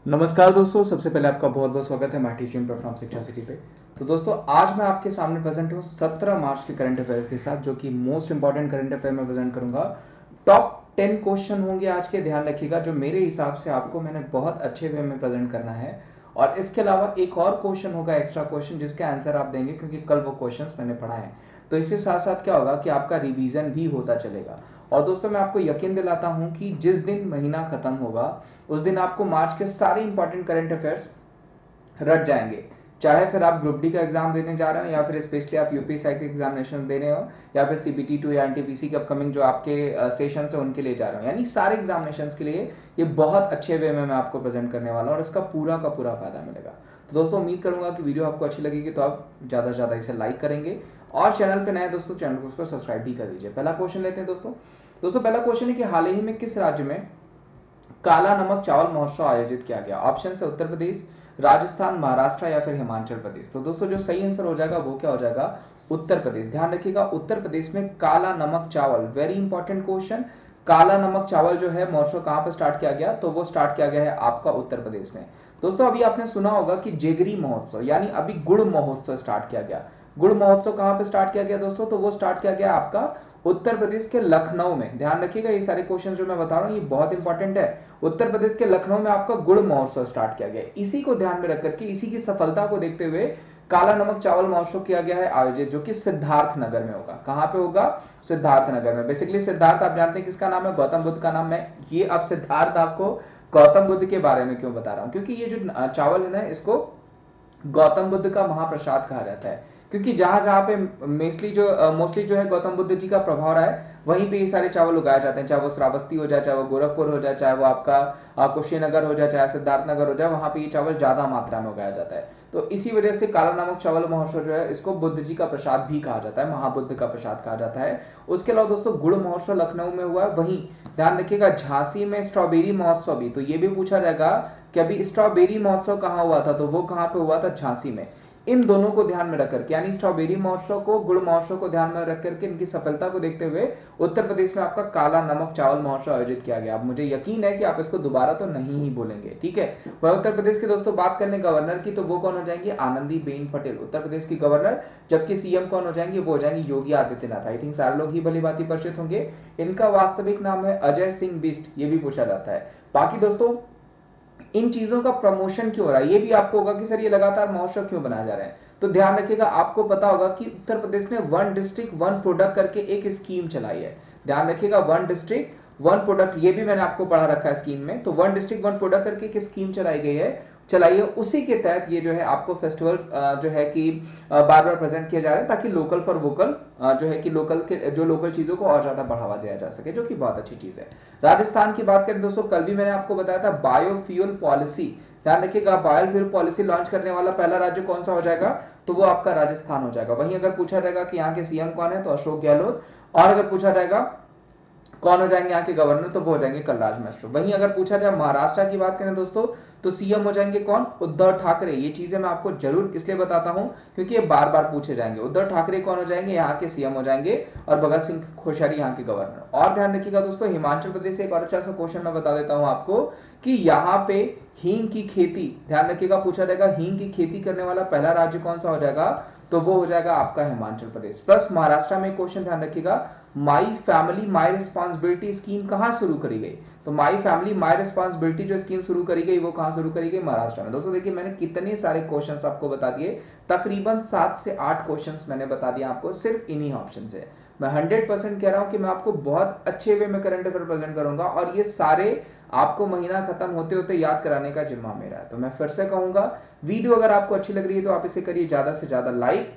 नमस्कार दोस्तों, सबसे पहले आपका बहुत बहुत स्वागत है माय टीचिंग प्लेटफॉर्म शिक्षा सिटी पे। तो दोस्तों, आज मैं आपके सामने प्रेजेंट हूँ 17 मार्च के करंट अफेयर के साथ, जो कि मोस्ट इंपॉर्टेंट करंट अफेयर में प्रेजेंट करूंगा। टॉप 10 क्वेश्चन होंगे आज के, ध्यान रखिएगा, जो मेरे हिसाब से आपको मैंने बहुत अच्छे वे में प्रेजेंट करना है। और इसके अलावा एक और क्वेश्चन होगा, एक्स्ट्रा क्वेश्चन, जिसका आंसर आप देंगे, क्योंकि कल वो क्वेश्चन मैंने पढ़ा है। तो इसके साथ साथ क्या होगा कि आपका रिवीजन भी होता चलेगा। और दोस्तों, मैं आपको यकीन दिलाता हूं कि जिस दिन महीना खत्म होगा उस दिन आपको मार्च के सारे इंपॉर्टेंट करंट अफेयर्स रट जाएंगे। चाहे फिर आप ग्रुप डी का एग्जाम देने जा रहे हो, या फिर स्पेशली आप यूपीएससी के एग्जामिनेशन देने हो, या फिर सीबीटी 2 या एनटीपीसी के अपकमिंग जो आपके सेशन है उनके लिए जा रहे हो, यानी सारे एग्जामिनेशन के लिए ये बहुत अच्छे वे में मैं आपको प्रेजेंट करने वाला हूँ और इसका पूरा का पूरा फायदा मिलेगा। तो दोस्तों, उम्मीद करूंगा कि वीडियो आपको अच्छी लगेगी, तो आप ज़्यादा से ज़्यादा इसे लाइक करेंगे और चैनल पे नए दोस्तों चैनल को उसको सब्सक्राइब भी कर दीजिए। पहला क्वेश्चन लेते हैं दोस्तों। पहला क्वेश्चन है कि हाल ही में किस राज्य में काला नमक चावल महोत्सव आयोजित किया गया? ऑप्शन है उत्तर प्रदेश, राजस्थान, महाराष्ट्र या फिर हिमाचल प्रदेश। तो दोस्तों, जो सही आंसर हो जाएगा वो क्या हो जाएगा? उत्तर प्रदेश। ध्यान रखिएगा, उत्तर प्रदेश में काला नमक चावल, वेरी इंपॉर्टेंट क्वेश्चन। काला नमक चावल जो है महोत्सव कहां पर स्टार्ट किया गया? तो वो स्टार्ट किया गया है आपका उत्तर प्रदेश में। दोस्तों, अभी आपने सुना होगा कि जेगरी महोत्सव यानी अभी गुड़ महोत्सव स्टार्ट किया गया। गुड़ महोत्सव कहां पर स्टार्ट किया गया दोस्तों? तो वो स्टार्ट किया गया आपका उत्तर प्रदेश के लखनऊ में। ध्यान रखिएगा, ये सारे क्वेश्चन जो मैं बता रहा हूँ ये बहुत इंपॉर्टेंट है। उत्तर प्रदेश के लखनऊ में आपका गुड़ महोत्सव स्टार्ट किया गया। इसी को ध्यान में रख करके, इसी की सफलता को देखते हुए काला नमक चावल महोत्सव किया गया है आयोजित, जो कि सिद्धार्थ नगर में होगा। कहां पे होगा? सिद्धार्थ नगर में। बेसिकली सिद्धार्थ आप जानते हैं किसका नाम है? गौतम बुद्ध का नाम है। ये अब सिद्धार्थ आपको गौतम बुद्ध के बारे में क्यों बता रहा हूं? क्योंकि ये जो चावल है ना, इसको गौतम बुद्ध का महाप्रसाद कहा जाता है। क्योंकि जहां जहां पे मोस्टली जो है गौतम बुद्ध जी का प्रभाव रहा है, वहीं पे ये सारे चावल उगाए जाते हैं। चाहे वो श्रावस्ती हो जाए, चाहे वो गोरखपुर हो जाए, चाहे वो आपका कुशीनगर हो जाए, चाहे सिद्धार्थ नगर हो जाए, वहां पे ये चावल ज्यादा मात्रा में उगाया जाता है। तो इसी वजह से काला नमक चावल महोत्सव जो है, इसको बुद्ध जी का प्रसाद भी कहा जाता है, महाबुद्ध का प्रसाद कहा जाता है। उसके अलावा दोस्तों, गुड़ महोत्सव लखनऊ में हुआ है। वहीं ध्यान रखिएगा, झांसी में स्ट्रॉबेरी महोत्सव भी, तो ये भी पूछा जाएगा कि अभी स्ट्रॉबेरी महोत्सव कहाँ हुआ था? तो वो कहाँ पे हुआ था? झांसी में। इन दोनों को ध्यान में रख करके, यानी स्ट्रॉबेरी महोत्सव को, गुड़ महोत्सव को ध्यान में रख करके, इनकी सफलता को देखते हुए उत्तर प्रदेश में आपका काला नमक चावल महोत्सव आयोजित किया गया। अब मुझे यकीन है कि आप इसको दोबारा तो नहीं ही बोलेंगे, ठीक है। वह उत्तर प्रदेश की दोस्तों बात कर लें गवर्नर की, तो वो कौन हो जाएंगी? आनंदी बेन पटेल, उत्तर प्रदेश की गवर्नर। जबकि सीएम कौन हो जाएंगे? वो हो जाएंगे योगी आदित्यनाथ। आई थिंक सारे लोग ही भली बात परिचित होंगे। इनका वास्तविक नाम है अजय सिंह बिष्ट, ये भी पूछा जाता है। बाकी दोस्तों, इन चीजों का प्रमोशन क्यों हो रहा है, ये भी आपको होगा कि सर ये लगातार महोत्सव क्यों बनाया जा रहा है। तो ध्यान रखिएगा, आपको पता होगा कि उत्तर प्रदेश ने वन डिस्ट्रिक्ट वन प्रोडक्ट करके एक स्कीम चलाई है। ध्यान रखिएगा, वन डिस्ट्रिक्ट वन प्रोडक्ट, ये भी मैंने आपको पढ़ा रखा है स्कीम में। तो वन डिस्ट्रिक्ट वन प्रोडक्ट करके एक स्कीम चलाई है, उसी के तहत ये जो है आपको फेस्टिवल जो है कि बार बार प्रेजेंट किया जा रहा है, ताकि लोकल फॉर वोकल जो है कि लोकल चीजों को और ज्यादा बढ़ावा दिया जा सके, जो कि बहुत अच्छी चीज है। राजस्थान की बात करें दोस्तों, कल भी मैंने आपको बताया था बायोफ्यूल पॉलिसी। ध्यान रखिएगा, बायोफ्यूल पॉलिसी लॉन्च करने वाला पहला राज्य कौन सा हो जाएगा? तो वो आपका राजस्थान हो जाएगा। वहीं अगर पूछा जाएगा कि यहाँ के सीएम कौन है, तो अशोक गहलोत। और अगर पूछा जाएगा कौन हो जाएंगे यहाँ के गवर्नर, तो वो हो जाएंगे कलराज मिश्र। वहीं अगर पूछा जाए महाराष्ट्र की बात करें दोस्तों, तो सीएम हो जाएंगे कौन? उद्धव ठाकरे। ये चीजें मैं आपको जरूर इसलिए बताता हूं क्योंकि ये बार बार पूछे जाएंगे। उद्धव ठाकरे कौन हो जाएंगे? यहाँ के सीएम हो जाएंगे, और भगत सिंह कोश्यारी यहाँ के गवर्नर। और ध्यान रखिएगा दोस्तों, हिमाचल प्रदेश से एक और अच्छा सा क्वेश्चन मैं बता देता हूं आपको कि यहाँ पे हींग की खेती, ध्यान रखिएगा, पूछा जाएगा हींग की खेती करने वाला पहला राज्य कौन सा हो जाएगा? तो वो हो जाएगा आपका हिमाचल प्रदेश। प्लस महाराष्ट्र में क्वेश्चन ध्यान रखिएगा, my family my responsibility scheme कहां शुरू करी गई? तो माई फैमिली माई रिस्पॉन्सिबिलिटी जो स्कीम शुरू करी गई, वो कहां शुरू करी गई? महाराष्ट्र में। दोस्तों देखिए, मैंने कितने सारे क्वेश्चंस आपको बता दिए, तकरीबन 7 से 8 क्वेश्चंस मैंने बता दिया आपको सिर्फ इन्हीं ऑप्शन से। मैं 100% कह रहा हूं कि मैं आपको बहुत अच्छे वे में करंट अफेयर प्रेजेंट करूंगा, और ये सारे आपको महीना खत्म होते होते याद कराने का जिम्मा मेरा है। तो मैं फिर से कहूंगा, वीडियो अगर आपको अच्छी लग रही है तो आप इसे करिए ज्यादा से ज्यादा लाइक,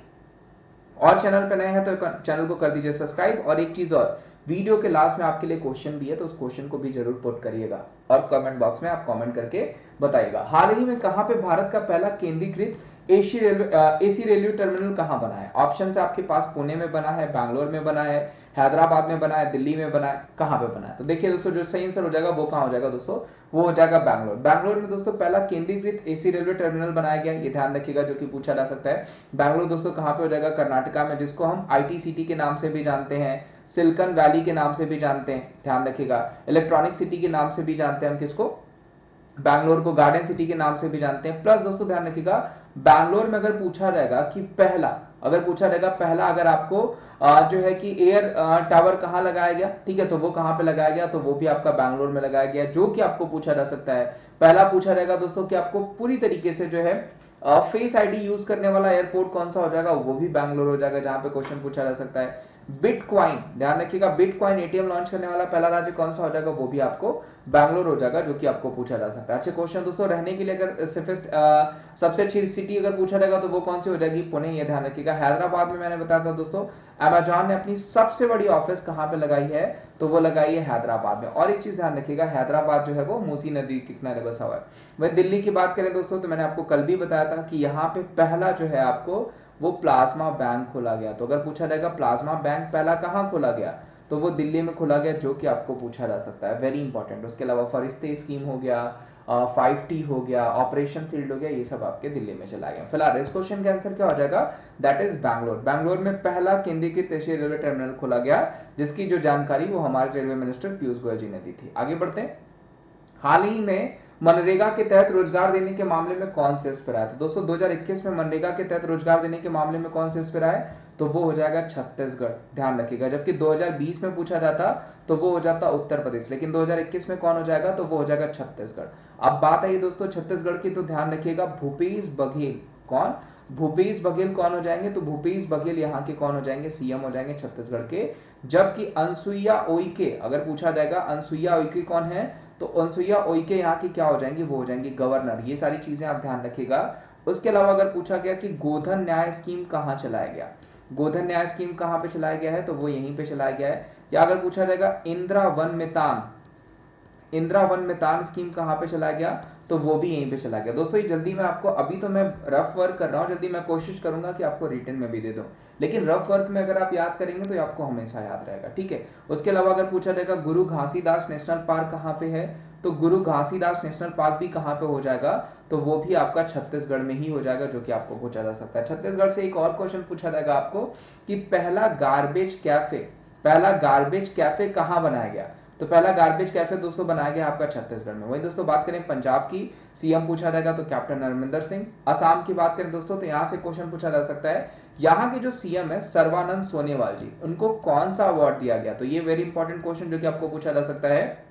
और चैनल पे नए हैं तो चैनल को कर दीजिए सब्सक्राइब। और एक चीज और, वीडियो के लास्ट में आपके लिए क्वेश्चन भी है, तो उस क्वेश्चन को भी जरूर पुट करिएगा, और कमेंट बॉक्स में आप कमेंट करके बताइएगा। हाल ही में कहां पे भारत का पहला केंद्रीकृत एसी रेलवे टर्मिनल कहां बना है? ऑप्शन है आपके पास, पुणे में बना है, बैंगलोर में बना है, हैदराबाद में बना है, दिल्ली में बना है, कहां पे बना है? तो देखिए दोस्तों, जो सही आंसर हो जाएगा वो कहां हो जाएगा दोस्तों? वो हो जाएगा बैंगलोर। बैंगलोर में दोस्तों पहला केंद्रीकृत एसी रेलवे टर्मिनल बनाया गया, ये ध्यान रखिएगा, जो कि पूछा जा सकता है। बैंगलोर दोस्तों कहां पे हो जाएगा? कर्नाटका में, जिसको हम आईटी सिटी के नाम से भी जानते हैं, सिलिकॉन वैली के नाम से भी जानते हैं। ध्यान रखिएगा, इलेक्ट्रॉनिक सिटी के नाम से भी जानते हैं हम किसको? बैंगलोर को गार्डन सिटी के नाम से भी जानते हैं। प्लस दोस्तों ध्यान रखिएगा, बैंगलोर में अगर पूछा जाएगा कि पहला, अगर पूछा जाएगा पहला, अगर आपको जो है कि एयर टावर कहाँ लगाया गया, ठीक है, तो वो कहाँ पे लगाया गया, तो वो भी आपका बैंगलोर में लगाया गया, जो कि आपको पूछा जा सकता है। पहला पूछा जाएगा दोस्तों कि आपको पूरी तरीके से जो है फेस आईडी यूज करने वाला एयरपोर्ट कौन सा हो जाएगा, वो भी बैंगलोर हो जाएगा, जहां पे क्वेश्चन पूछा जा सकता है। बिटकॉइन, ध्यान रखिएगा, बिटकॉइन एटीएम लॉन्च करने वाला पहला राज्य कौन सा हो जाएगा, वो भी आपको बैंगलोर हो जाएगा, जो कि आपको पूछा जा सकता है। अच्छे क्वेश्चन दोस्तों, रहने के लिए अगर सेफेस्ट सबसे अच्छी सिटी अगर पूछा जाएगा तो वो कौन सी हो जाएगी, पुणे, ये ध्यान रखिएगा। हैदराबाद में मैंने बताया था दोस्तों, अमेजॉन ने अपनी सबसे बड़ी ऑफिस कहां पे लगाई है, तो वो लगाई है हैदराबाद में। और एक चीज ध्यान रखिएगा, हैदराबाद जो है वो मूसी नदी के किनारे बसा हुआ है। वही दिल्ली की बात करें दोस्तों, तो मैंने आपको कल भी बताया था कि यहाँ पे पहला जो है आपको वो प्लाज्मा बैंक खोला गया। तो अगर पूछा जाएगा प्लाज्मा बैंक पहला कहाँ खोला गया, तो वो दिल्ली में खोला गया, जो कि आपको पूछा जा सकता है, वेरी इंपॉर्टेंट। उसके अलावा फरिश्ते स्कीम हो गया, 5T हो गया, ऑपरेशन सील्ड हो गया, ये सब आपके दिल्ली में चला गया। फिलहाल इस क्वेश्चन का आंसर क्या हो जाएगा, दैट इज बैंगलोर। बैंगलोर में पहला केंद्रीकृत एशियाई रेलवे टर्मिनल खोला गया, जिसकी जो जानकारी वो हमारे रेलवे मिनिस्टर पीयूष गोयल जी ने दी थी। आगे बढ़ते हैं। हाल ही में मनरेगा के तहत रोजगार देने के मामले में कौन से इस पर आया था दोस्तों, 2021 में मनरेगा के तहत रोजगार देने के मामले में कौन से इस पर आया, तो वो हो जाएगा छत्तीसगढ़, ध्यान रखिएगा। जबकि 2020 में पूछा जाता तो वो हो जाता उत्तर प्रदेश, लेकिन 2021 में कौन हो जाएगा, तो वो हो जाएगा छत्तीसगढ़। अब बात आई दोस्तों छत्तीसगढ़ की, तो ध्यान रखिएगा, भूपेश बघेल, कौन, भूपेश बघेल कौन हो जाएंगे, तो भूपेश बघेल यहाँ के कौन हो जाएंगे, सीएम हो जाएंगे छत्तीसगढ़ के। जबकि अनसुईया उइके, अगर पूछा जाएगा अनसुईया उइके कौन है, तो अनसुईया उइके यहाँ की क्या हो जाएंगी, वो हो जाएंगी गवर्नर। ये सारी चीजें आप ध्यान रखिएगा। उसके अलावा अगर पूछा गया कि गोधन न्याय स्कीम कहाँ चलाया गया, गोधन न्याय स्कीम कहाँ पे चलाया गया है, तो वो यहीं पे चलाया गया है। या अगर पूछा जाएगा इंदिरा वन मितान, इंदिरा वन मितान स्कीम कहाँ पे चला गया, तो वो भी यहीं पे चला गया। दोस्तों ये जल्दी मैं आपको, अभी तो मैं रफ वर्क कर रहा हूँ, जल्दी मैं कोशिश करूंगा कि आपको रिटन में भी दे दूं, लेकिन रफ वर्क में अगर आप याद करेंगे तो आपको हमेशा याद रहेगा, ठीक है। उसके अलावा अगर पूछा जाएगा गुरु घासीदास नेशनल पार्क कहाँ पे है, तो गुरु घासीदास नेशनल पार्क भी कहाँ पे हो जाएगा, तो वो भी आपका छत्तीसगढ़ में ही हो जाएगा, जो कि आपको पूछा जा सकता है। छत्तीसगढ़ से एक और क्वेश्चन पूछा जाएगा आपको कि पहला गार्बेज कैफे, पहला गार्बेज कैफे कहाँ बनाया गया, तो पहला गार्बेज कैफे दोस्तों बनाया गया आपका छत्तीसगढ़ में। वही दोस्तों बात करें पंजाब की, सीएम पूछा जाएगा तो कैप्टन अमरिंदर सिंह। असम की बात करें दोस्तों, तो यहां से क्वेश्चन पूछा जा सकता है, यहाँ के जो सीएम है सर्बानंद सोनोवाल जी, उनको कौन सा अवार्ड दिया गया, तो ये वेरी इंपॉर्टेंट क्वेश्चन जो कि आपको पूछा जा सकता है।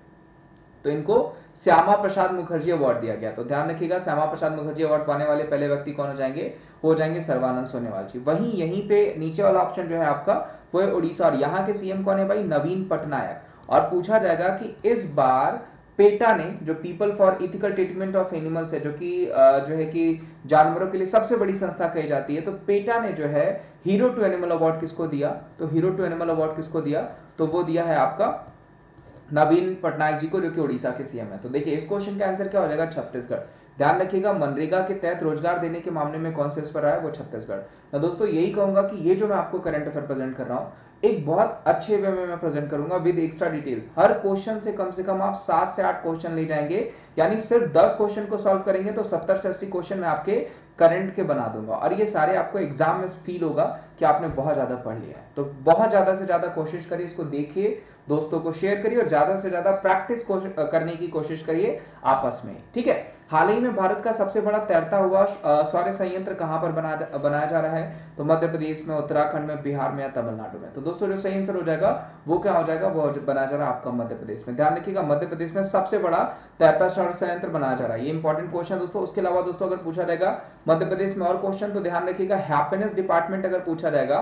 तो इनको श्यामा प्रसाद मुखर्जी अवार्ड दिया गया। तो ध्यान रखिएगा, श्यामा प्रसाद मुखर्जी अवार्ड पाने वाले पहले व्यक्ति कौन हो जाएंगे, हो जाएंगे सर्बानंद सोनोवाल जी। वहीं यहीं पे नीचे वाला ऑप्शन जो है आपका वो है उड़ीसा, और यहाँ के सीएम कौन है भाई, नवीन पटनायक। और पूछा जाएगा कि इस बार पेटा ने, जो people for ethical treatment of animals है, जो कि जो है कि जानवरों के लिए सबसे बड़ी संस्था कही जाती है, तो पेटा ने जो है हीरो टू एनिमल अवार्ड किसको दिया, तो हीरो टू एनिमल अवार्ड किसको दिया, तो वो दिया है आपका नवीन पटनायक जी को, जो कि उड़ीसा के सीएम है। तो देखिए इस क्वेश्चन का आंसर क्या हो जाएगा, छत्तीसगढ़। ध्यान रखिएगा, मनरेगा के तहत रोजगार देने के मामले में कौन से इस पर आया, वो छत्तीसगढ़। तो दोस्तों यही कहूंगा कि ये जो मैं आपको करंट अफेयर प्रेजेंट कर रहा हूँ, एक बहुत अच्छे वे में मैं प्रेजेंट करूंगा with extra detail. Her question से कम आप 7 से 8 क्वेश्चन ले जाएंगे, यानी सिर्फ 10 क्वेश्चन को सॉल्व करेंगे तो 70 से 80 क्वेश्चन मैं आपके करंट के बना दूंगा, और ये सारे आपको एग्जाम में फील होगा कि आपने बहुत ज्यादा पढ़ लिया है। तो बहुत ज्यादा से ज्यादा कोशिश करिए, इसको देखिए, दोस्तों को शेयर करिए, और ज्यादा से ज्यादा प्रैक्टिस करने की कोशिश करिए आपस में, ठीक है। हाल ही में भारत का सबसे बड़ा तैरता हुआ सौर संयंत्र कहां पर बनाया जा रहा है, तो मध्य प्रदेश में, उत्तराखंड में, बिहार में या तमिलनाडु में। तो दोस्तों जो सही आंसर हो जाएगा वो क्या हो जाएगा, वो बनाया जा रहा है आपका मध्य प्रदेश में। ध्यान रखिएगा, मध्य प्रदेश में सबसे बड़ा तैरता सौर संयंत्र बनाया जा रहा है, ये इंपॉर्टेंट क्वेश्चन दोस्तों। उसके अलावा दोस्तों अगर पूछा जाएगा मध्य प्रदेश में और क्वेश्चन, तो ध्यान रखिएगा हैप्पीनेस डिपार्टमेंट अगर पूछा जाएगा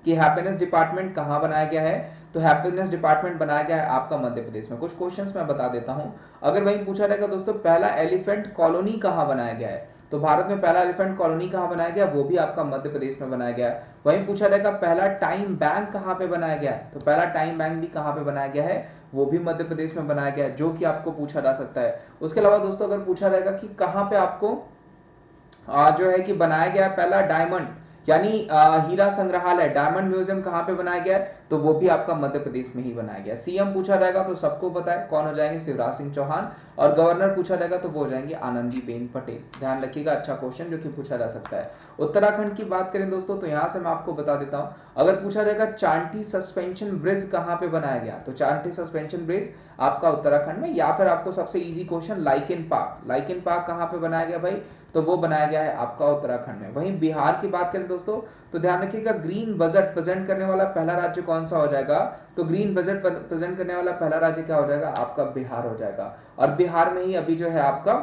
कि हैप्पीनेस डिपार्टमेंट कहां बनाया गया है, तो हैप्पीनेस डिपार्टमेंट बनाया गया है आपका मध्य प्रदेश में। कुछ क्वेश्चंस मैं बता देता हूं। अगर वहीं पूछा जाएगा दोस्तों पहला एलिफेंट कॉलोनी कहां बनाया गया है, तो भारत में पहला एलिफेंट कॉलोनी कहां बनाया गया, वो भी आपका मध्य प्रदेश में बनाया गया है। वहीं पूछा जाएगा पहला टाइम बैंक कहां पे बनाया गया है, तो पहला टाइम बैंक भी कहां पे बनाया गया है, वो भी मध्य प्रदेश में बनाया गया है, जो कि आपको पूछा जा सकता है। उसके अलावा दोस्तों अगर पूछा जाएगा कि कहां पे आपको जो है कि बनाया गया है पहला डायमंड, यानी हीरा संग्रहालय, डायमंड म्यूजियम कहां पे बनाया गया है, तो वो भी आपका मध्य प्रदेश में ही बनाया गया। सीएम पूछा जाएगा तो सबको पता है कौन हो जाएंगे, शिवराज सिंह चौहान। और गवर्नर पूछा जाएगा तो वो हो जाएंगे आनंदीबेन पटेल। ध्यान रखिएगा, अच्छा क्वेश्चन जो कि पूछा जा सकता है। उत्तराखंड की बात करें दोस्तों तो यहाँ से मैं आपको बता देता हूँ, अगर पूछा जाएगा चांटी सस्पेंशन ब्रिज कहाँ पे बनाया गया, तो चांटी सस्पेंशन ब्रिज आपका उत्तराखंड में। या फिर आपको सबसे easy question lichen park, lichen park कहाँ पे बनाया गया भाई, तो वो बनाया गया है आपका उत्तराखंड में। वहीं बिहार की बात करें दोस्तों तो ध्यान रखिएगा, ग्रीन बजट प्रेजेंट करने वाला पहला राज्य कौन सा हो जाएगा, तो ग्रीन बजट प्रेजेंट करने वाला पहला राज्य क्या हो जाएगा, आपका बिहार हो जाएगा। और बिहार में ही अभी जो है आपका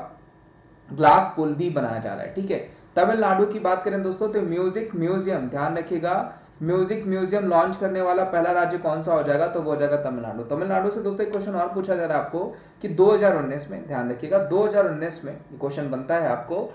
ग्लास पुल भी बनाया जा रहा है, ठीक है। तमिलनाडु की बात करें दोस्तों तो म्यूजिक म्यूजियम, ध्यान रखिएगा, म्यूजिक म्यूजियम लॉन्च करने वाला पहला राज्य कौन सा हो जाएगा, तो वो हो जाएगा तमिलनाडु। तमिलनाडु से दोस्तों एक क्वेश्चन और पूछा जा रहा है आपको कि 2019 में, ध्यान रखिएगा 2019 में क्वेश्चन बनता है आपको,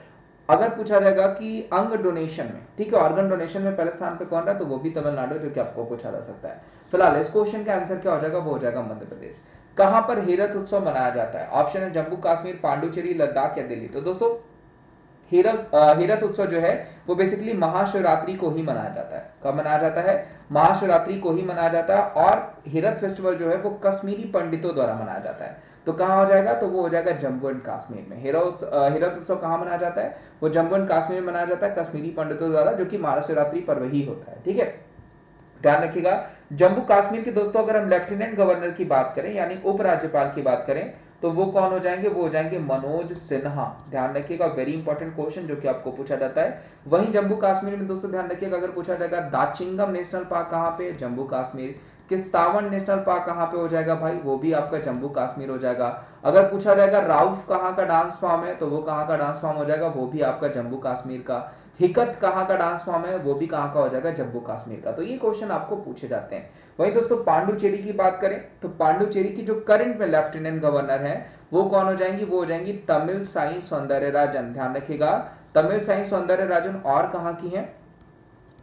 अगर पूछा जाएगा कि अंग डोनेशन में, ठीक है, ऑर्गन डोनेशन में पहले स्थान पे कौन रहा, तो वो भी तमिलनाडु, जो कि आपको पूछा जा सकता है। फिलहाल इस क्वेश्चन का आंसर क्या हो जाएगा, वो हो जाएगा मध्य प्रदेश। कहां पर हीरथ उत्सव मनाया जाता है, ऑप्शन है जम्मू कश्मीर, पांडुचेरी, लद्दाख या दिल्ली। तो दोस्तों हीरथ उत्सव जो है वो बेसिकली महाशिवरात्रि को ही मनाया जाता है। कब मनाया जाता है, महाशिवरात्रि को ही मनाया जाता है। और हीरथ फेस्टिवल जो है वो कश्मीरी पंडितों द्वारा मनाया जाता है। तो कहां हो जाएगा, तो वो हो जाएगा जम्मू एंड कश्मीर में। हीरथ उत्सव कहां मनाया जाता है, वो जम्मू एंड कश्मीर में मनाया जाता है कश्मीरी पंडितों द्वारा, जो कि महाशिवरात्रि पर्व ही होता है, ठीक है। ध्यान रखिएगा, जम्मू कश्मीर के दोस्तों अगर हम लेफ्टिनेंट गवर्नर की बात करें यानी उपराज्यपाल की बात करें तो वो कौन हो जाएंगे, वो हो जाएंगे मनोज सिन्हा। ध्यान रखिएगा, वेरी इंपॉर्टेंट क्वेश्चन जो कि आपको पूछा जाता है। वहीं जम्मू कश्मीर में दोस्तों ध्यान रखिएगा, अगर पूछा जाएगा दाचिंगम नेशनल पार्क कहां पे, जम्मू कश्मीर। किस्तावन नेशनल पार्क कहां पे हो जाएगा भाई, वो भी आपका जम्मू कश्मीर हो जाएगा। अगर पूछा जाएगा राउफ कहां का डांस फॉर्म है, तो वो कहां का डांस फॉर्म हो जाएगा, वो भी आपका जम्मू कश्मीर का। हिकत कहां का डांस फॉर्म है, वो भी कहां का हो जाएगा, जम्मू कश्मीर का। तो ये क्वेश्चन आपको पूछे जाते हैं। वहीं दोस्तों पांडुचेरी की बात करें तो पांडुचेरी की जो करंट में लेफ्टिनेंट गवर्नर है वो कौन हो जाएंगी, वो हो जाएंगी तमिल साई सौंदर्यराजन। ध्यान रखिएगा, तमिल साई सौंदर्यराजन और कहां की है,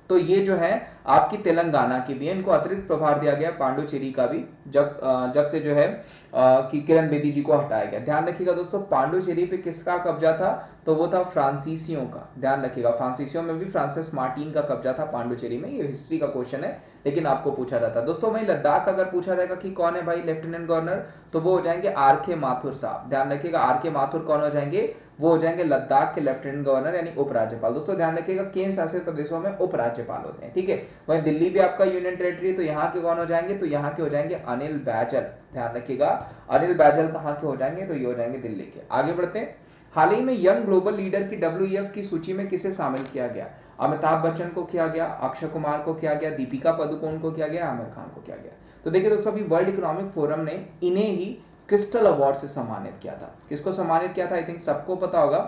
तो ये जो है आपकी तेलंगाना की भी है। इनको अतिरिक्त प्रभार दिया गया पांडुचेरी का भी, जब से जो है कि किरण बेदी जी को हटाया गया। ध्यान रखिएगा दोस्तों, पांडुचेरी पे किसका कब्जा था, तो वो था फ्रांसीसियों का। ध्यान रखिएगा, फ्रांसीसियों में भी फ्रांसिस मार्टिन का कब्जा था पांडुचेरी में। ये हिस्ट्री का क्वेश्चन है लेकिन आपको पूछा जाता है दोस्तों। वहीं लद्दाख अगर पूछा जाएगा कि कौन है भाई लेफ्टिनेंट गवर्नर, तो वो हो जाएंगे आर के माथुर साहब। ध्यान रखिएगा, आर के माथुर कौन हो जाएंगे, वो हो जाएंगे लद्दाख के लेफ्टिनेंट गवर्नर यानी उपराज्यपाल। दोस्तों ध्यान रखिएगा, केंद्र शासित प्रदेशों में उपराज्यपाल होते हैं, ठीक है। वहीं दिल्ली भी आपका यूनियन टेरिटरी, तो यहाँ के कौन हो जाएंगे, तो यहाँ के हो जाएंगे अनिल बैजल। ध्यान रखिएगा, अनिल बैजल कहाँ के हो जाएंगे, तो ये हो जाएंगे दिल्ली के। आगे बढ़ते हैं, हाल ही में यंग ग्लोबल लीडर की WEF की सूची में किसे शामिल किया गया, अमिताभ बच्चन को किया गया, अक्षय कुमार को किया गया, दीपिका पादुकोण को किया गया, आमिर खान को किया गया। तो देखिए दोस्तों, अभी वर्ल्ड इकोनॉमिक फोरम ने इन्हें ही क्रिस्टल अवार्ड से सम्मानित किया था। किसको सम्मानित किया था, आई थिंक सबको पता होगा।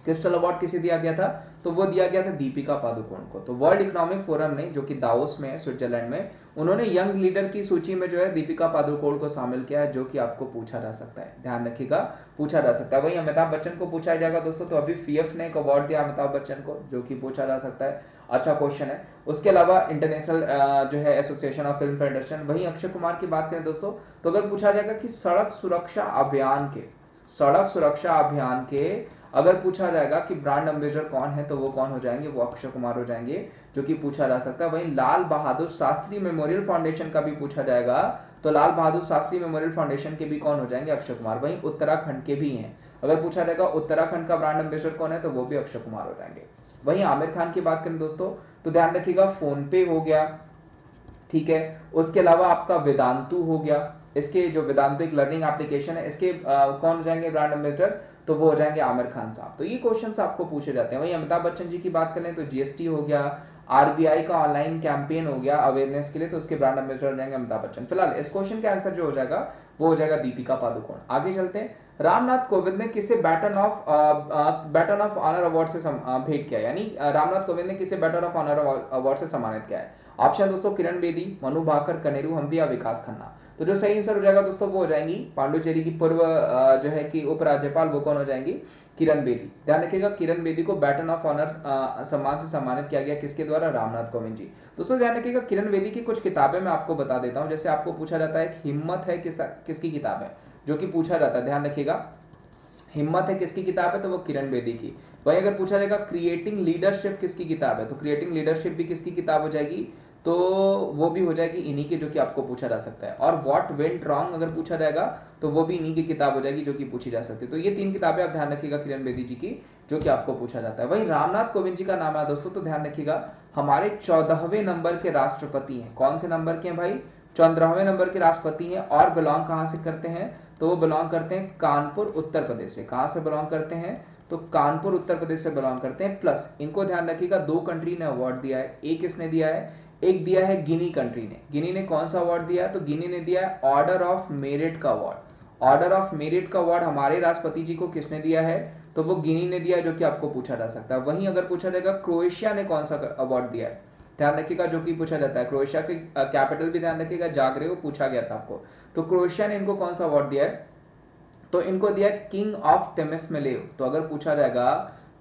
क्रिस्टल अवार्ड किसे दिया गया था, तो वो दिया गया था दीपिका पादुकोण को। तो वर्ल्ड इकोनॉमिक फोरम ने, जो कि दावोस में है स्विट्जरलैंड में, उन्होंने यंग लीडर की सूची में जो है दीपिका पादुकोण को शामिल किया है, जो कि आपको पूछा जा सकता है। ध्यान रखिएगा, पूछा जा सकता है। वहीं अमिताभ बच्चन को पूछा जाएगा दोस्तों, तो अभी FIF ने एक अवार्ड दिया अमिताभ बच्चन को, जो कि पूछा जा सकता है। अच्छा क्वेश्चन है। उसके अलावा इंटरनेशनल जो है एसोसिएशन ऑफ फिल्म फेडरेशन। वहीं अक्षय कुमार की बात करें दोस्तों, तो अगर पूछा जाएगा कि सड़क सुरक्षा अभियान के अगर पूछा जाएगा कि ब्रांड एम्बेसडर कौन है, तो वो कौन हो जाएंगे, वो अक्षय कुमार हो जाएंगे, जो कि पूछा जा सकता है। वहीं लाल बहादुर शास्त्री मेमोरियल फाउंडेशन का भी पूछा जाएगा, तो लाल बहादुर शास्त्री मेमोरियल फाउंडेशन के भी कौन हो जाएंगे, अक्षय कुमार। वहीं उत्तराखंड के भी हैं, अगर पूछा जाएगा उत्तराखंड का ब्रांड एम्बेसडर कौन है, तो वो भी अक्षय कुमार हो जाएंगे। वहीं आमिर खान की बात करें दोस्तों, तो ध्यान रखिएगा फोन पे हो गया, ठीक है। उसके अलावा आपका वेदांतु हो गया, इसके जो वेदांतु एक लर्निंग एप्लीकेशन है, इसके कौन हो जाएंगे ब्रांड एम्बेसडर, तो वो हो जाएंगे आमिर खान साहब। तो ये क्वेश्चंस आपको पूछे जाते हैं। वहीं अमिताभ बच्चन जी की बात करें तो GST हो गया, RBI का ऑनलाइन कैंपेन हो गया अवेयरनेस के लिए, तो उसके ब्रांड एम्बेसडर हो जाएंगे अमिताभ बच्चन। फिलहाल इस क्वेश्चन का आंसर जो हो जाएगा वो हो जाएगा दीपिका पादुकोण। आगे चलते हैं, रामनाथ कोविंद ने किसे बैटन ऑफ ऑनर अवार्ड से भेंट किया, यानी रामनाथ कोविंद ने किसे बैटन ऑफ ऑनर अवार्ड से सम्मानित किया है। ऑप्शन दोस्तों किरण बेदी, मनु भाकर, कनेरू हम्पी या विकास खन्ना। तो जो सही आंसर हो जाएगा दोस्तों वो हो जाएंगी पांडुचेरी की पूर्व जो है कि उपराज्यपाल, वो कौन हो जाएंगी, किरण बेदी। ध्यान रखिएगा, किरण बेदी को बैटन ऑफ ऑनर सम्मान से सम्मानित किया गया, किसके द्वारा, रामनाथ कोविंद जी। दोस्तों ध्यान रखिएगा, किरण बेदी की कुछ किताबें मैं आपको बता देता हूं। जैसे आपको पूछा जाता है हिम्मत है किसकी किताब है, जो कि पूछा जाता है। ध्यान रखिएगा, हिम्मत है किसकी किताब है, तो वो किरण बेदी की। वहीं अगर पूछा जाएगा क्रिएटिंग लीडरशिप किसकी किताब है, तो क्रिएटिंग लीडरशिप भी किसकी किताब हो जाएगी, तो वो भी हो जाएगी इन्हीं की, जो कि आपको पूछा जा सकता है। और व्हाट वेंट रॉन्ग अगर पूछा जाएगा तो वो भी इन्हीं की किताब हो जाएगी, जो कि पूछी जा सकती है। तो ये 3 किताबें आप ध्यान रखिएगा किरण बेदी जी की, जो कि आपको पूछा जाता है। वहीं रामनाथ कोविंद जी का नाम है दोस्तों, तो ध्यान रखिएगा हमारे 14वें नंबर के राष्ट्रपति हैं। कौन से नंबर के हैं भाई? 14वें नंबर के राष्ट्रपति हैं। और बिलोंग कहां से करते हैं? तो वो बिलोंग करते हैं कानपुर उत्तर प्रदेश से। कहां से बिलोंग करते हैं? तो कानपुर उत्तर प्रदेश से बिलोंग करते हैं। प्लस इनको ध्यान रखिएगा 2 कंट्री ने अवार्ड दिया है। एक किसने दिया है? एक दिया है गिनी कंट्री ने। गिनी ने कौन सा अवार्ड दिया है? तो गिनी ने दिया है ऑर्डर ऑफ मेरिट का अवार्ड। ऑर्डर ऑफ मेरिट का अवार्ड हमारे राष्ट्रपति जी को किसने दिया है? तो वो गिनी ने दिया है, जो कि आपको पूछा जा सकता है। वहीं अगर पूछा जाएगा क्रोएशिया ने कौन सा अवार्ड दिया है, ध्यान रखिएगा, जो कि पूछा जाता है। क्रोएशिया के कैपिटल भी ध्यान रखिएगा, जागरेव, पूछा गया था आपको। तो क्रोएशिया ने इनको कौन सा अवार्ड दिया है? तो इनको दिया किंग ऑफ तेमिसमेलेव। तो अगर पूछा जाएगा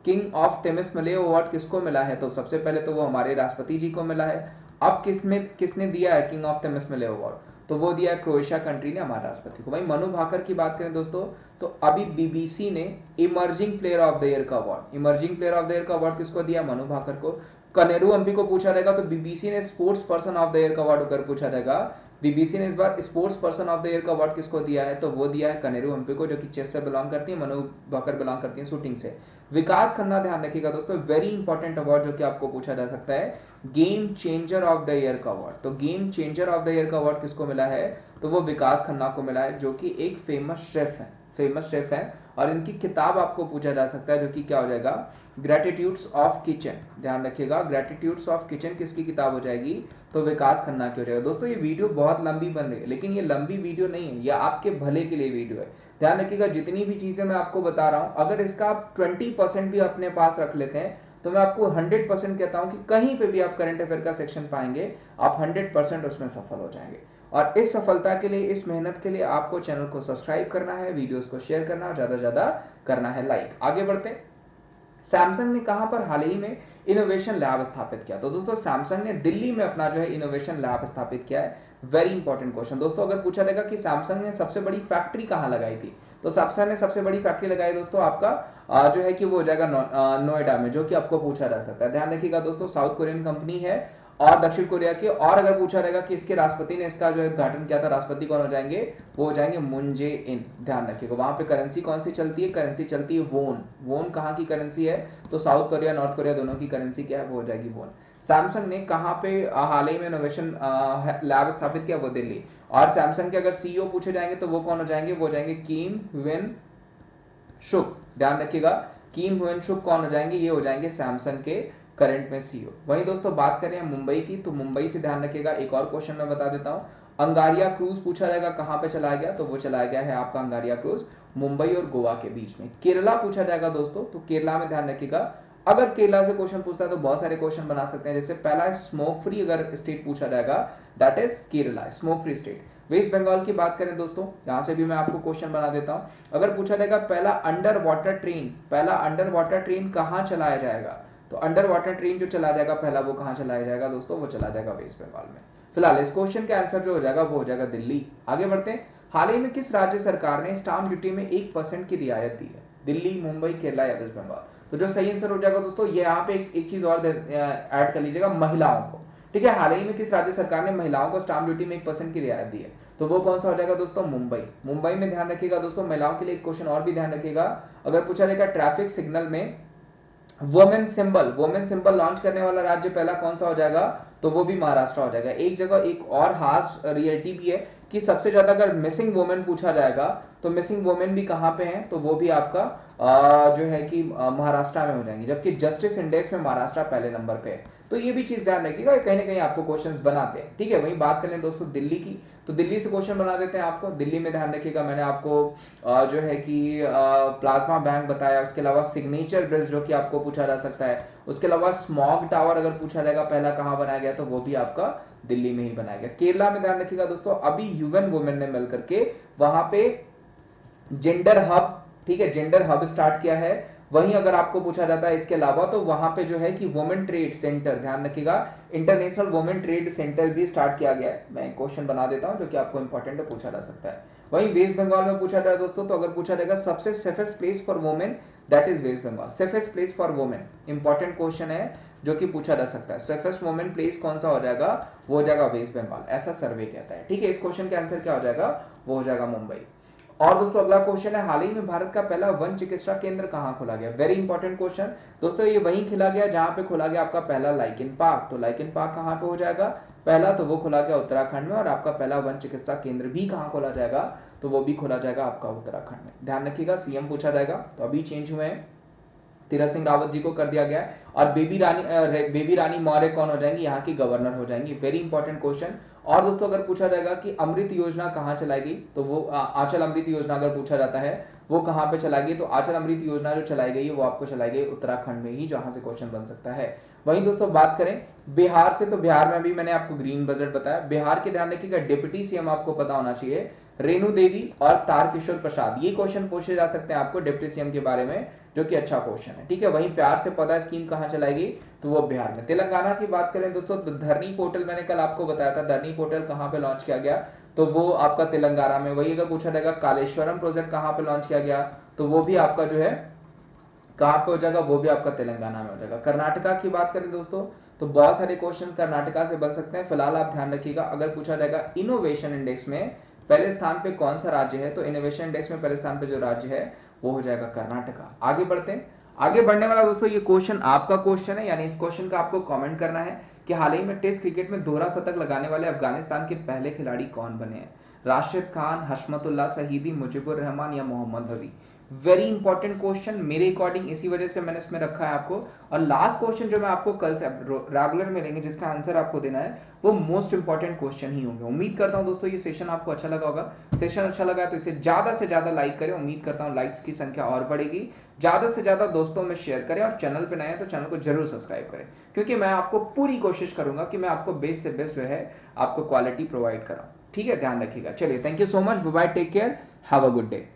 किंग ऑफ तेमिसमेलेव अवार्ड किसको मिला है, तो सबसे पहले तो वो हमारे राष्ट्रपति जी को मिला है। अब किसने दिया है किंग ऑफ तेमिसमेलेव अवार्ड? तो वो दिया है क्रोएशिया कंट्री ने हमारे राष्ट्रपति को। भाई मनु भाकर की बात करें दोस्तों, तो अभी बीबीसी ने emerging player of the year का award, emerging player of the year का अवार्ड किसको दिया? मनु भाकर को। कनेरू हम्पी को पूछा जाएगा तो बीबीसी ने sports person of the year का अवार्ड अगर पूछा जाएगा, बीबीसी ने इस बार sports person of the year का अवार्ड किसको दिया है? तो वो दिया है कनेरू हम्पी को, जो कि चेस से बिलोंग करती है। मनु भाकर बिलोंग करती है शूटिंग से। विकास खन्ना ध्यान रखिएगा दोस्तों, वेरी इंपॉर्टेंट अवार्ड जो कि आपको पूछा जा सकता है, game changer of the year का अवार्ड। तो game changer of the year का अवार्ड किसको मिला है? तो वो विकास खन्ना को मिला है, जो कि एक फेमस शेफ है, फेमस शेफ है। और इनकी किताब आपको पूछा जा सकता है, जो कि क्या हो जाएगा? ग्रेटिट्यूड्स ऑफ किचन। ध्यान रखिएगा ग्रेटिट्यूड्स ऑफ किचन किसकी किताब हो जाएगी? तो विकास खन्ना की हो जाएगा। दोस्तों ये वीडियो बहुत लंबी बन रही है, लेकिन ये लंबी वीडियो नहीं है, ये आपके भले के लिए वीडियो है। ध्यान रखिएगा जितनी भी चीजें मैं आपको बता रहा हूं, अगर इसका आप 20% भी अपने पास रख लेते हैं, तो मैं आपको 100% कहता हूं कि कहीं पे भी आप करंट अफेयर का सेक्शन पाएंगे, आप 100% उसमें सफल हो जाएंगे। और इस सफलता के लिए, इस मेहनत के लिए आपको चैनल को सब्सक्राइब करना है, वीडियोस को शेयर करना है, ज्यादा से ज्यादा करना है लाइक। आगे बढ़ते हैं। सैमसंग ने कहां पर हाल ही में इनोवेशन लैब स्थापित किया? तो दोस्तों सैमसंग ने दिल्ली में अपना जो है इनोवेशन लैब स्थापित किया है। वेरी इंपॉर्टेंट क्वेश्चन दोस्तों। अगर पूछा जाएगा कि सैमसंग ने सबसे बड़ी फैक्ट्री कहां लगाई थी, तो सैमसंग ने सबसे बड़ी फैक्ट्री लगाई दोस्तों आपका जो है कि वो हो जाएगा नोएडा में, जो कि आपको पूछा जा सकता है। ध्यान रखिएगा दोस्तों, साउथ कोरियन कंपनी है और दक्षिण कोरिया की। और अगर पूछा जाएगा कि इसके राष्ट्रपति ने इसका जो है उद्घाटन किया था, राष्ट्रपति कौन हो जाएंगे? वो हो जाएंगे मून जे इन। ध्यान रखिएगा। वहां पे करेंसी कौन सी चलती है? करेंसी चलती है वोन। वोन कहाँ की करेंसी है? तो साउथ कोरिया, नॉर्थ कोरिया दोनों की करेंसी क्या है? वो हो जाएगी वोन। सैमसंग ने कहां पे हाल ही में इनोवेशन लैब स्थापित किया? वो दिल्ली। और सैमसंग के अगर सीईओ पूछे जाएंगे तो वो कौन हो जाएंगे? वो हो जाएंगे किम ह्वेन शुक। ध्यान रखिएगा किम ह्वेन शुक कौन हो जाएंगे? ये हो जाएंगे सैमसंग के करंट में सीईओ। वहीं दोस्तों बात करें मुंबई की, तो मुंबई से ध्यान रखिएगा एक और क्वेश्चन मैं बता देता हूं। अंगारिया क्रूज पूछा जाएगा कहां पे चला गया? तो वो चला गया है आपका अंगारिया क्रूज मुंबई और गोवा के बीच में। केरला पूछा जाएगा दोस्तों, तो केरला में ध्यान रखिएगा, अगर केरला से क्वेश्चन पूछता है तो बहुत सारे क्वेश्चन बना सकते हैं। जैसे पहला स्मोक फ्री अगर स्टेट पूछा जाएगा, that is Kerala, smoke free state. West Bengal की बात करें दोस्तों, यहां से भी मैं आपको क्वेश्चन बना देता हूं। अगर पूछा जाएगा पहला अंडर वाटर ट्रेन, पहला अंडर वाटर ट्रेन कहां चलाया जाएगा? तो अंडर वाटर ट्रेन जो चला जाएगा पहला, वो कहां चलाया जाएगा दोस्तों? वो चला जाएगा वेस्ट बंगाल में। फिलहाल इस क्वेश्चन का आंसर जो हो जाएगा वो हो जाएगा दिल्ली। आगे बढ़ते हैं। हाल ही में किस राज्य सरकार ने स्टाम्प ड्यूटी में 1% की रियायत दी है? दिल्ली, मुंबई, केरला या वेस्ट बंगाल? तो जो सही आंसर हो जाएगा दोस्तों, ये यहाँ पे एक चीज और ऐड कर लीजिएगा, महिलाओं को। ठीक है, हाल ही में किस राज्य सरकार ने महिलाओं को स्टाम्प ड्यूटी में 1% की रियायत दी है? तो वो कौन सा हो जाएगा दोस्तों? मुंबई। मुंबई में ध्यान रखिएगा दोस्तों, महिलाओं के लिए एक क्वेश्चन और भी ध्यान रखिएगा। अगर पूछा जाएगा ट्रैफिक सिग्नल में वोमेन सिंबल लॉन्च करने वाला राज्य पहला कौन सा हो जाएगा? तो वो भी महाराष्ट्र हो जाएगा। एक जगह एक और हास रियलिटी भी है कि सबसे ज्यादा अगर मिसिंग वोमेन पूछा जाएगा तो मिसिंग वोमेन भी कहां पे हैं? तो वो भी आपका जो है कि महाराष्ट्र में हो जाएंगे, जबकि जस्टिस इंडेक्स में महाराष्ट्र पहले नंबर पे है। तो ये भी चीज ध्यान रखिएगा, कहीं ना कहीं आपको क्वेश्चंस बनाते हैं। ठीक है, वहीं बात करें दोस्तों दिल्ली की, तो दिल्ली से क्वेश्चन बना देते हैं आपको। दिल्ली में ध्यान रखिएगा, मैंने आपको जो है कि प्लाज्मा बैंक बताया, उसके अलावा सिग्नेचर ब्रिज जो कि आपको पूछा जा सकता है, उसके अलावा स्मॉग टावर अगर पूछा जाएगा पहला कहां बनाया गया, तो वो भी आपका दिल्ली में ही बनाया गया। केरला में ध्यान रखिएगा दोस्तों, अभी यूएन वुमेन ने मिलकर के वहां पे जेंडर हब, ठीक है, जेंडर हब स्टार्ट किया है। वहीं अगर आपको पूछा जाता है इसके अलावा, तो वहां पे जो है कि वुमेन ट्रेड सेंटर, ध्यान रखिएगा, इंटरनेशनल वुमेन ट्रेड सेंटर भी स्टार्ट किया गया है। मैं क्वेश्चन बना देता हूं जो कि आपको इंपॉर्टेंट है, पूछा जा सकता है। वहीं वेस्ट बंगाल में पूछा जाए दोस्तों, तो अगर पूछा जाएगा सबसे safest place for women, that is West Bengal, safest place for women. Important question है, जो कि पूछा जा सकता है। सेफेस्ट वुमेन प्लेस कौन सा हो जाएगा, वो हो जाएगा वेस्ट बंगाल, ऐसा सर्वे कहता है। ठीक है, इस क्वेश्चन के आंसर क्या हो जाएगा, वो हो जाएगा मुंबई। और दोस्तों अगला क्वेश्चन है, हाल ही में भारत का पहला वन चिकित्सा केंद्र कहां खोला गया। वेरी इंपॉर्टेंट क्वेश्चन दोस्तों, ये वहीं खिला गया जहां पे खोला गया आपका पहला लाइकेन पार्क। तो लाइकेन पार्क कहां पे हो जाएगा पहला, तो वो खोला गया उत्तराखंड में। और आपका पहला वन चिकित्सा केंद्र भी कहां खोला जाएगा, तो वो भी खोला जाएगा आपका उत्तराखंड में। ध्यान रखिएगा, सीएम पूछा जाएगा, तो अभी चेंज हुए हैं, तीरथ सिंह रावत जी को कर दिया गया है। और बेबी रानी मौर्य कौन हो जाएंगी, यहाँ की गवर्नर हो जाएंगी। Very important question. और दोस्तों अगर पूछा जाएगा कि अमृत योजना कहाँ चलाई गई, तो वो आंचल अमृत योजना अगर पूछा जाता है वो कहाँ पे चलाई गई, तो आंचल अमृत योजना जो चलाई गई है वो आपको चलाई गई उत्तराखंड में ही, जहां से क्वेश्चन बन सकता है। वहीं दोस्तों बात करें बिहार से, तो बिहार में भी मैंने आपको ग्रीन बजट बताया। बिहार के ध्यान रखिएगा, डिप्टी सीएम आपको पता होना चाहिए, रेणु देवी और तारकिशोर प्रसाद। ये क्वेश्चन पूछे जा सकते हैं आपको डिप्टी सीएम के बारे में, जो कि अच्छा क्वेश्चन है। ठीक है, वहीं प्यार से पौधा स्कीम कहां चलाई गई, तो वो बिहार में। तेलंगाना की बात करें दोस्तों, तो धरनी पोर्टल मैंने कल आपको बताया था, धरनी पोर्टल कहां पे लॉन्च किया गया, तो वो आपका तेलंगाना में। वही अगर पूछा जाएगा कालेश्वरम प्रोजेक्ट कहां पे लॉन्च किया गया, तो वो भी आपका जो है कहां पे हो जाएगा, वो भी आपका तेलंगाना में हो जाएगा। कर्नाटका की बात करें दोस्तों, तो बहुत सारे क्वेश्चन कर्नाटका से बन सकते हैं। फिलहाल आप ध्यान रखिएगा, अगर पूछा जाएगा इनोवेशन इंडेक्स में पहले स्थान पे कौन सा राज्य है, तो इनोवेशन इंडेक्स में पहले स्थान पे जो राज्य है वो हो जाएगा कर्नाटका। आगे बढ़ते हैं, आगे बढ़ने वाला दोस्तों ये क्वेश्चन आपका क्वेश्चन है, यानी इस क्वेश्चन का आपको कमेंट करना है कि हाल ही में टेस्ट क्रिकेट में दोहरा शतक लगाने वाले अफगानिस्तान के पहले खिलाड़ी कौन बने हैं। राशिद खान, हशमतुल्लाह शहीदी, मुजीबुर रहमान या मोहम्मद हबी। वेरी इंपॉर्टेंट क्वेश्चन, मेरे अकॉर्डिंग इसी वजह से मैंने इसमें रखा है आपको। और लास्ट क्वेश्चन जो मैं आपको कल से रेगुलर मिलेंगे, जिसका आंसर आपको देना है, वो मोस्ट इंपॉर्टेंट क्वेश्चन ही होंगे। उम्मीद करता हूं दोस्तों ये सेशन आपको अच्छा लगा होगा। सेशन अच्छा लगा तो इसे ज्यादा से ज्यादा लाइक करें, उम्मीद करता हूं लाइक्स की संख्या और बढ़ेगी। ज्यादा से ज्यादा दोस्तों में शेयर करें, और चैनल पे नए हैं तो चैनल को जरूर सब्सक्राइब करें, क्योंकि मैं आपको पूरी कोशिश करूंगा कि मैं आपको बेस्ट से बेस्ट जो है आपको क्वालिटी प्रोवाइड कराऊं। ठीक है, ध्यान रखिएगा। चलिए, thank you so much, bye bye, take care, have a good day.